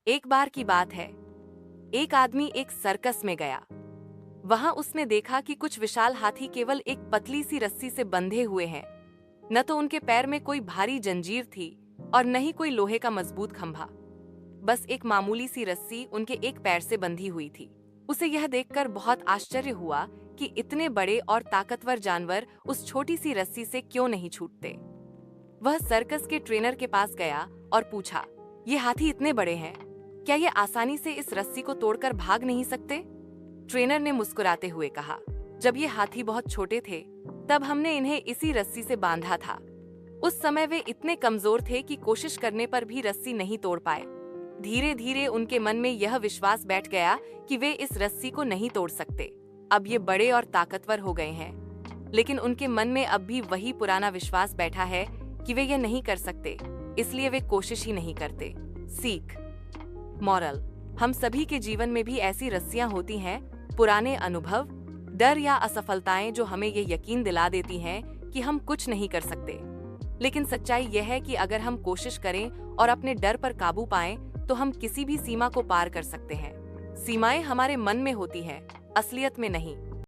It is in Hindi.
एक बार की बात है, एक आदमी एक सर्कस में गया। वहां उसने देखा कि कुछ विशाल हाथी केवल एक पतली सी रस्सी से बंधे हुए हैं। न तो उनके पैर में कोई भारी जंजीर थी और न ही कोई लोहे का मजबूत खंभा। बस एक मामूली सी रस्सी उनके एक पैर से बंधी हुई थी। उसे यह देखकर बहुत आश्चर्य हुआ कि इतने बड़े और ताकतवर जानवर उस छोटी सी रस्सी से क्यों नहीं छूटते। वह सर्कस के ट्रेनर के पास गया और पूछा, ये हाथी इतने बड़े हैं, क्या ये आसानी से इस रस्सी को तोड़कर भाग नहीं सकते? ट्रेनर ने मुस्कुराते हुए कहा, जब ये हाथी बहुत छोटे थे तब हमने इन्हें इसी रस्सी से बांधा था। उस समय वे इतने कमजोर थे कि कोशिश करने पर भी रस्सी नहीं तोड़ पाए। धीरे धीरे उनके मन में यह विश्वास बैठ गया कि वे इस रस्सी को नहीं तोड़ सकते। अब ये बड़े और ताकतवर हो गए हैं, लेकिन उनके मन में अब भी वही पुराना विश्वास बैठा है कि वे यह नहीं कर सकते, इसलिए वे कोशिश ही नहीं करते। सीख, मॉरल, हम सभी के जीवन में भी ऐसी रस्सियां होती हैं, पुराने अनुभव, डर या असफलताएं जो हमें ये यकीन दिला देती हैं कि हम कुछ नहीं कर सकते। लेकिन सच्चाई यह है कि अगर हम कोशिश करें और अपने डर पर काबू पाएं, तो हम किसी भी सीमा को पार कर सकते हैं। सीमाएं हमारे मन में होती हैं, असलियत में नहीं।